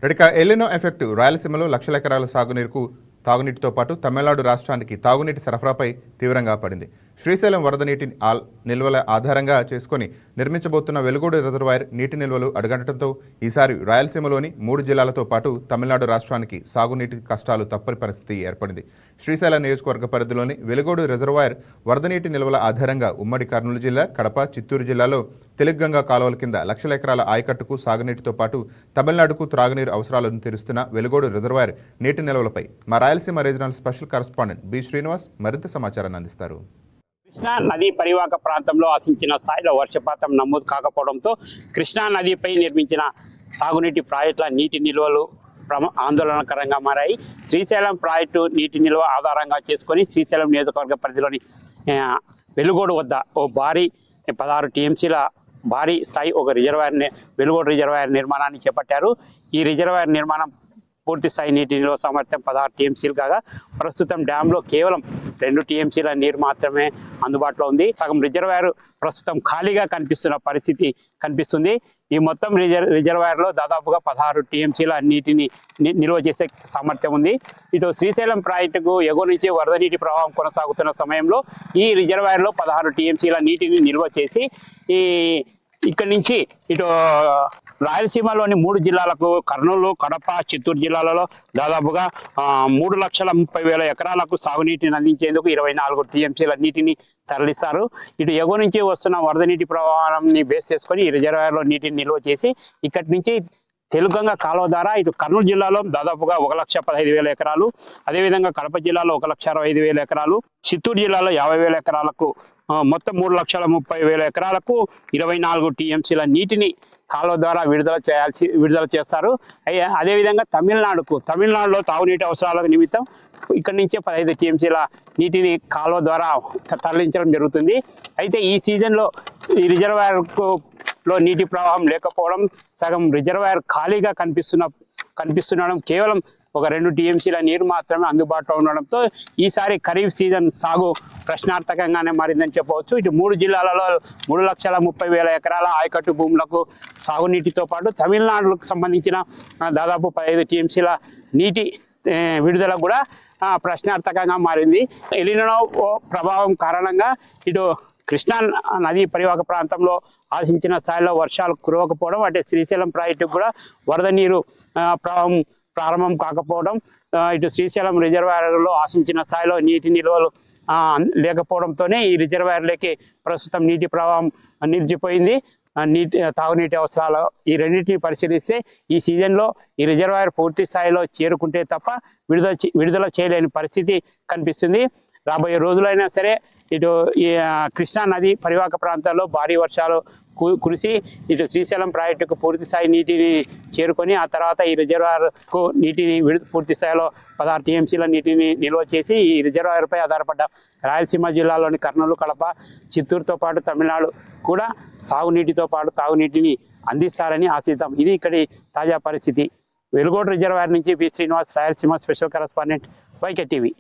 ఎలినో effect రాయలసీమలో లక్షల ఎకరాల సాగునీరుకు తాగునీటితో పాటు తమిళనాడు రాష్ట్రానికి తాగునీటి సరఫరాపై తీవ్రంగా పడింది. శ్రీశైలం వరద నీటి నిల్వల ఆధారంగా చేసుకుని నిర్మించబోతున్న వెలుగోడు రిజర్వాయర్ నీటి నిల్వలు అడుగంటడంతో ఈసారి రాయలసీమలోని 3 జిల్లాలతో పాటు తమిళనాడు రాష్ట్రానికి సాగునీటి కష్టాలు తప్పని పరిస్థితి ఏర్పడింది. శ్రీశైలం నియోజకవర్గ పరిధిలోని వెలుగోడు రిజర్వాయర్ వరద నీటి నిల్వల ఆధారంగా ఉమ్మడి కర్నూలు జిల్లా, కడప, చిత్తూరు జిల్లాలో తెలుగంగా కాలువల కింద లక్షల ఎకరాల ఆయకట్టుకు సాగునీటితో పాటు తమిళనాడుకు త్రాగునీరు అవసరాలను తీరుస్తున్న వెలుగోడు రిజర్వాయర్ నీటి నిల్వలపై మా Rayalaseema regional special correspondent B Srinivas మరింత సమాచారాన్ని అందిస్తారు. కృష్ణా నదీ పరివాహక ప్రాంతంలో ఆశించిన స్థాయిలో వర్షపాతం నమోదు కాకపోవడంతో కృష్ణా నదిపై నిర్మించిన సాగునీటి ప్రాజెక్టుల నీటి నిల్వలు ఆందోళనకరంగా మారాయి. శ్రీశైలం ప్రాజెక్టు నీటి నిల్వ ఆధారంగా చేసుకొని శ్రీశైలం నియోజకవర్గ పరిధిలోని వెలుగోడు వద్ద ఓ భారీ 16 టీఎంసీల భారీ స్థాయి ఒక రిజర్వాయర్ వెలుగోడు రిజర్వాయర్ నిర్మాణాన్ని చేపట్టారు. ఈ రిజర్వాయర్ నిర్మాణం పూర్తి స్థాయి నీటి నిల్వ సామర్థ్యం 16 టీఎంసీలు కాగా ప్రస్తుతం డ్యాంలో కేవలం 2 టీఎంసీల నీరు మాత్రమే అందుబాటులో ఉంది. సగం రిజర్వాయర్ ప్రస్తుతం ఖాళీగా కనిపిస్తున్న పరిస్థితి కనిపిస్తుంది. ఈ మొత్తం రిజర్వాయర్లో దాదాపుగా 16 టీఎంసీల నీటిని నిల్వ చేసే సామర్థ్యం ఉంది. ఇటు శ్రీశైలం ప్రాజెక్టుకు ఎగువ నుంచి వరద నీటి ప్రవాహం కొనసాగుతున్న సమయంలో ఈ రిజర్వాయర్లో 16 టీఎంసీల నీటిని నిల్వ చేసి ఇక్కడి నుంచి ఇటు రాయలసీమలోని 3 జిల్లాలకు కర్నూలు, కడప, చిత్తూరు జిల్లాలలో దాదాపుగా 3,30,000 ఎకరాలకు సాగునీటిని అందించేందుకు 24 టీఎంసీల నీటిని తరలిస్తారు. ఇటు ఎగువ నుంచి వస్తున్న వరద నీటి ప్రవాహాన్ని బేస్ చేసుకొని ఈ రిజర్వాయర్లో నీటిని నిల్వ చేసి ఇక్కడి నుంచి తెలుగంగా కాలువ ద్వారా ఇటు కర్నూలు జిల్లాలో దాదాపుగా 1,15,000 ఎకరాలు, అదేవిధంగా కడప జిల్లాలో 1,65,000 ఎకరాలు, చిత్తూరు జిల్లాలో 50,000 ఎకరాలకు మొత్తం 3,30,000 ఎకరాలకు 24 టీఎంసీల నీటిని కాలువ ద్వారా విడుదల చేస్తారు. అదేవిధంగా తమిళనాడులో తాగునీటి అవసరాల నిమిత్తం ఇక్కడి నుంచే 15 టీఎంసీల నీటిని కాలువ ద్వారా తరలించడం జరుగుతుంది. అయితే ఈ సీజన్లో ఈ రిజర్వాయర్లో నీటి ప్రవాహం లేకపోవడం, సగం రిజర్వాయర్ ఖాళీగా కనిపిస్తుండడం, కేవలం ఒక 2 టీఎంసీల నీరు మాత్రమే అందుబాటులో ఉండడంతో ఈసారి ఖరీఫ్ సీజన్ సాగు ప్రశ్నార్థకంగానే మారిందని చెప్పవచ్చు. ఇటు 3 జిల్లాలలో 3,30,000 ఎకరాల ఆయకట్టు భూములకు సాగునీటితో పాటు తమిళనాడుకు సంబంధించిన దాదాపు 15 టీఎంసీల నీటి విడుదల కూడా ప్రశ్నార్థకంగా మారింది. ఎలినో ప్రభావం కారణంగా ఇటు కృష్ణా నదీ పరివాహక ప్రాంతంలో ఆశించిన స్థాయిలో వర్షాలు కురవకపోవడం, అంటే శ్రీశైలం ప్రాజెక్టుకు కూడా వరద నీరు ప్రవాహం ప్రారంభం కాకపోవడం, ఇటు శ్రీశైలం రిజర్వాయర్లో ఆశించిన స్థాయిలో నీటి నిల్వలు లేకపోవడంతోనే ఈ రిజర్వాయర్లోకి ప్రస్తుతం నీటి ప్రవాహం నిలిచిపోయింది. తాగునీటి అవసరాలు ఈ రెండింటిని పరిశీలిస్తే ఈ సీజన్లో ఈ రిజర్వాయర్ పూర్తి స్థాయిలో చేరుకుంటే తప్ప విడుదల చేయలేని పరిస్థితి కనిపిస్తుంది. రాబోయే రోజులైనా సరే ఇటు ఈ కృష్ణా నది పరివాహక ప్రాంతాల్లో భారీ వర్షాలు కురిసి ఇటు శ్రీశైలం ప్రాజెక్టుకు పూర్తి స్థాయి నీటిని చేరుకొని ఆ తర్వాత ఈ రిజర్వాయర్కు నీటిని పూర్తి స్థాయిలో 16 టీఎంసీల నీటిని నిల్వ చేసి ఈ రిజర్వాయర్పై ఆధారపడ్డ రాయలసీమ జిల్లాలోని కర్నూలు, కడప, చిత్తూరుతో పాటు తమిళనాడు కూడా సాగునీటితో పాటు తాగునీటిని అందిస్తారని ఆశిద్దాం. ఇది ఇక్కడి తాజా పరిస్థితి. వెలుగోడు రిజర్వాయర్ నుంచి B Srinivas, Rayalaseema special correspondent, YK TV.